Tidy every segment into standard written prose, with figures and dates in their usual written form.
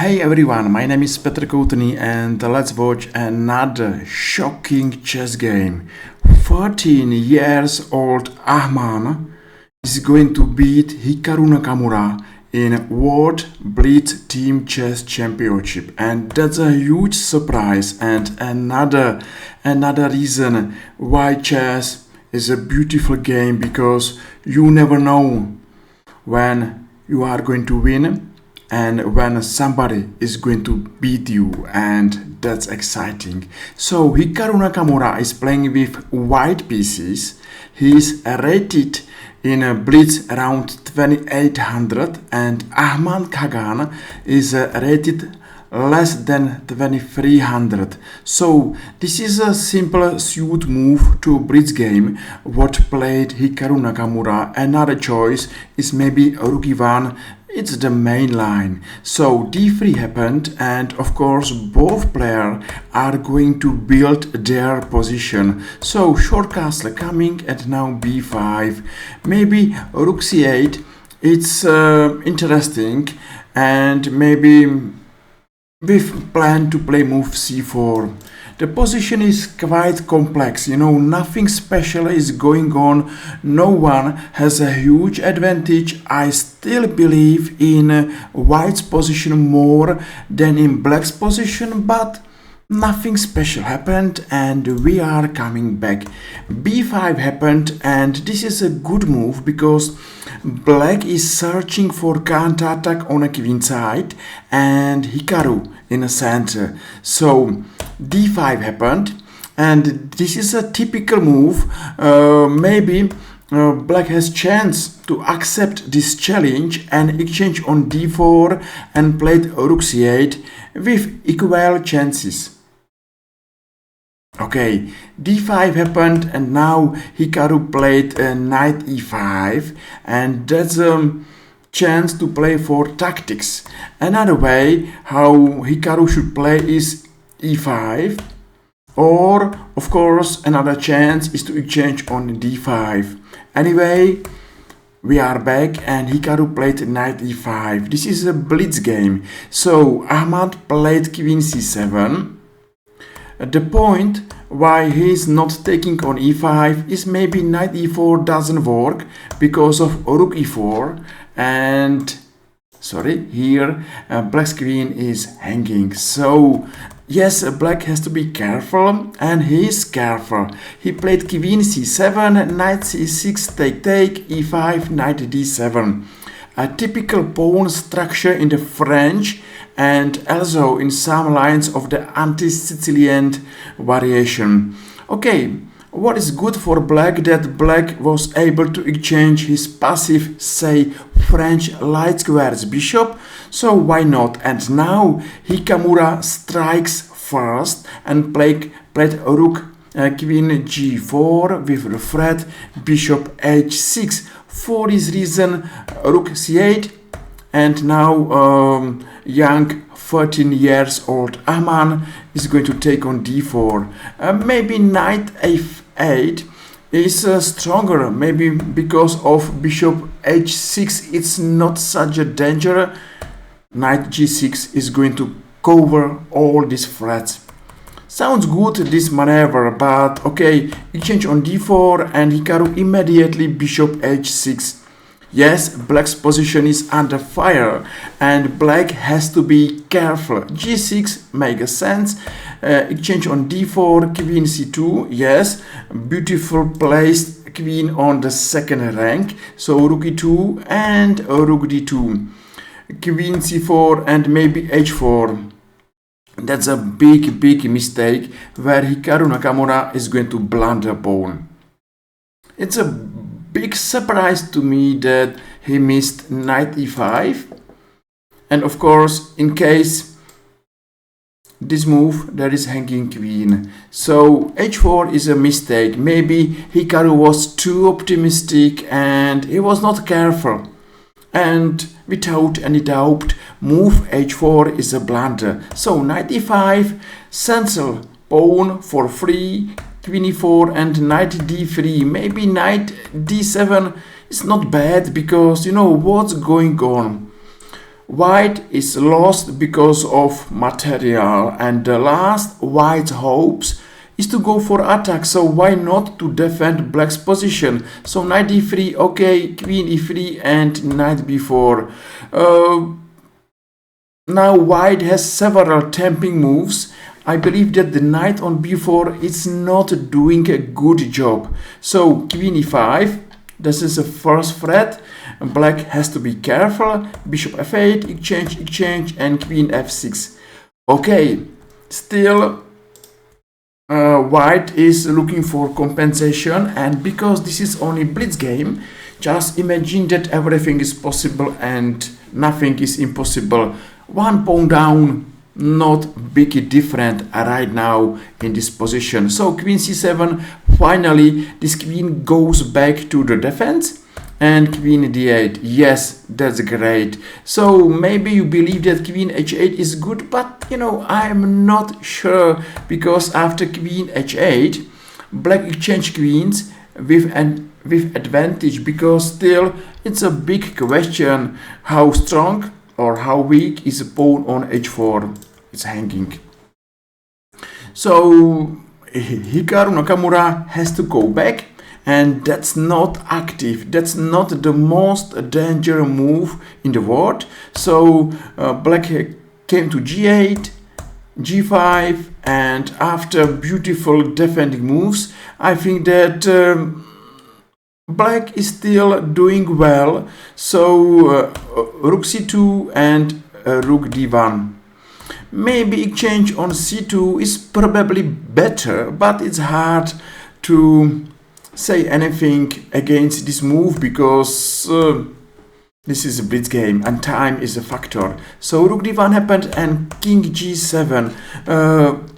Hey everyone, my name is Petr Koutný and let's watch another shocking chess game. 14 years old Ahmad is going to beat Hikaru Nakamura in World Blitz Team Chess Championship, and that's a huge surprise and another reason why chess is a beautiful game, because you never know when you are going to win and when somebody is going to beat you, and that's exciting. So Hikaru Nakamura is playing with white pieces. He is rated in a blitz around 2800, and Ahmad Khagan is rated less than 2300. So this is a simple suit move to blitz game what played Hikaru Nakamura. Another choice is maybe rook e1. It's the main line. So d3 happened, and of course both players are going to build their position. So short castle coming, and now b5. Maybe rook c8. It's interesting, and maybe with plan to play move c4. The position is quite complex, nothing special is going on. No one has a huge advantage. I still believe in white's position more than in black's position, but nothing special happened and we are coming back. b5 happened, and this is a good move because black is searching for counter-attack on a queen side and Hikaru in the center. So d5 happened, and this is a typical move. Maybe black has chance to accept this challenge and exchange on d4 and played rook c8 with equal chances. Okay, d5 happened, and now Hikaru played knight e5, and that's a chance to play for tactics. Another way how Hikaru should play is e5, or of course another chance is to exchange on d5. Anyway, we are back, and Hikaru played knight e5. This is a blitz game. So Ahmad played queen c7. The point why he is not taking on e5 is maybe knight e4 doesn't work because of rook e4, and here black's queen is hanging. So yes, black has to be careful, and he is careful. He played queen c7, knight c6, take, e5, knight d7. A typical pawn structure in the French and also in some lines of the anti-Sicilian variation. Okay, what is good for black that black was able to exchange his passive, say, French light squares bishop, so why not? And now Nakamura strikes first and played rook queen g4 with the threat bishop h6. For this reason, rook c8, and now young 13 years old Ahmad is going to take on d4. Maybe knight f8 is stronger, maybe because of bishop h6 it's not such a danger. Knight g6 is going to cover all these threats. Sounds good, this maneuver, but okay, exchange on d4 and Hikaru immediately bishop h6. Yes, black's position is under fire and black has to be careful. g6 makes sense. Exchange on d4, queen c2. Yes, beautiful placed queen on the second rank. So rook e2 and rook d2. Queen c4 and maybe h4. That's a big mistake where Hikaru Nakamura is going to blunder pawn. It's a big surprise to me that he missed knight e5, and of course in case this move there is hanging queen. So h4 is a mistake. Maybe Hikaru was too optimistic and he was not careful, and without any doubt move h4 is a blunder. So knight e5, central pawn for free, queen e4 and knight d3. Maybe knight d7 is not bad because you know what's going on. white is lost because of material, and the last white's hopes is to go for attack, so why not to defend black's position? So knight d3, okay, queen e3 and knight b4. Now white has several tempting moves. I believe that the knight on b4 is not doing a good job. So queen e5, this is the first threat. Black has to be careful. Bishop f8, exchange, and queen f6. Okay, still white is looking for compensation, and because this is only blitz game, just imagine that everything is possible and nothing is impossible. One pawn down, not big different right now in this position. So queen c7, finally this queen goes back to the defense, and queen d8, yes, that's great. So maybe you believe that queen h8 is good, but you know, I'm not sure, because after queen h8 black exchange queens with advantage, because still it's a big question how strong or how weak is a pawn on h4. It's hanging. So Hikaru Nakamura has to go back, and that's not active. That's not the most dangerous move in the world. So black came to g8, g5, and after beautiful defending moves, I think that black is still doing well. So rook c2 and rook d1. Maybe exchange on c2 is probably better, but it's hard to say anything against this move, because this is a blitz game and time is a factor. So rook d1 happened and king g7.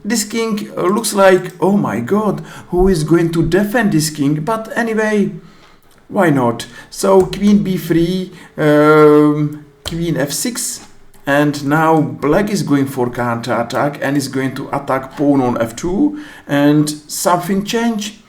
This king looks like, oh my god, who is going to defend this king? But anyway, why not? So queen b3, queen f6, and now black is going for counter attack and is going to attack pawn on f2, and something changed.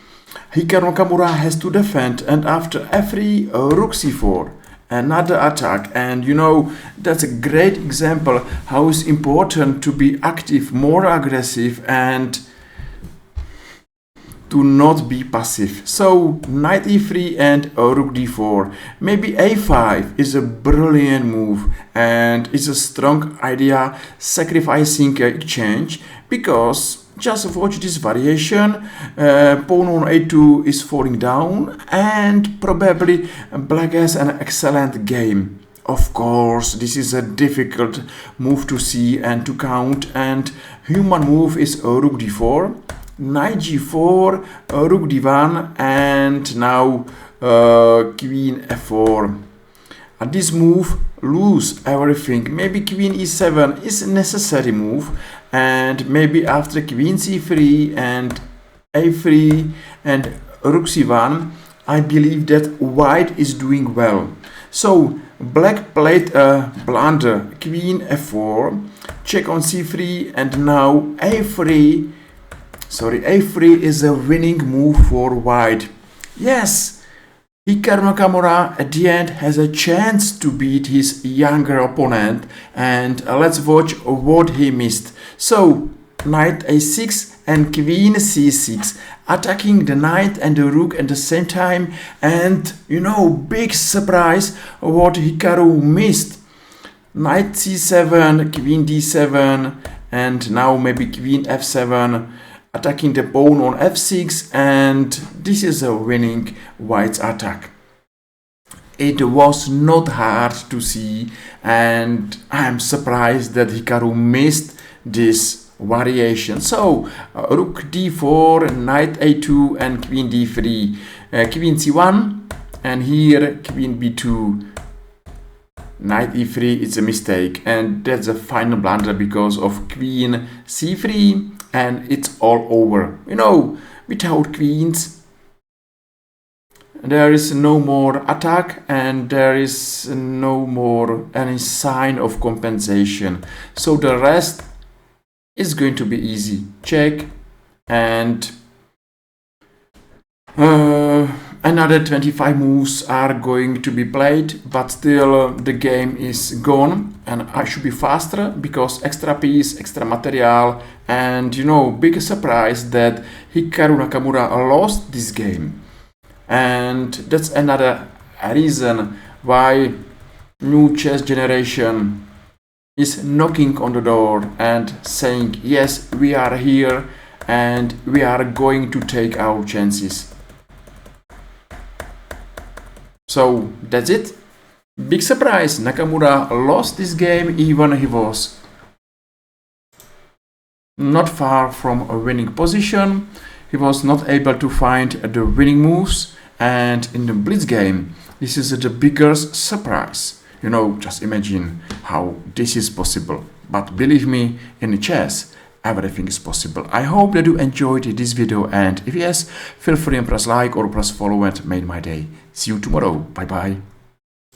Hikaru Nakamura has to defend, and after f3, rook c4, another attack. And you know, that's a great example how it's important to be active, more aggressive, and to not be passive. So knight e3 and rook d4. Maybe a5 is a brilliant move, and it's a strong idea, sacrificing exchange, because just watch this variation. Pawn on a2 is falling down, and probably black has an excellent game. Of course, this is a difficult move to see and to count, and human move is rook d4, knight g4, rook d1, and now queen f4. And this move lose everything. Maybe queen e7 is a necessary move, and maybe after queen c3 and a3 and rook c1, I believe that white is doing well. So black played a blunder, queen f4, check on c3, and now a3. A3 is a winning move for white. Yes, Hikaru Nakamura at the end has a chance to beat his younger opponent, and let's watch what he missed. So knight a6 and queen c6, attacking the knight and the rook at the same time, and you know, big surprise what Hikaru missed. Knight c7, queen d7, and now maybe queen f7, attacking the pawn on f6, and this is a winning white's attack. It was not hard to see, and I'm surprised that Hikaru missed this variation. So rook d4, knight a2, and queen d3, queen c1, and here queen b2, knight e3. It's a mistake, and that's a final blunder because of queen c3, and it's all over. You know, without queens there is no more attack, and there is no more any sign of compensation. So the rest is going to be easy. Check, and Another 25 moves are going to be played, but still the game is gone and I should be faster because extra piece, extra material, and you know, big surprise that Hikaru Nakamura lost this game. And that's another reason why new chess generation is knocking on the door and saying, yes, we are here and we are going to take our chances. So that's it. Big surprise, Nakamura lost this game even he was not far from a winning position. He was not able to find the winning moves, and in the blitz game, this is the biggest surprise. You know, just imagine how this is possible. But believe me, in chess, everything is possible. I hope that you enjoyed this video, and if yes, feel free and press like or press follow and made my day. See you tomorrow. Bye bye.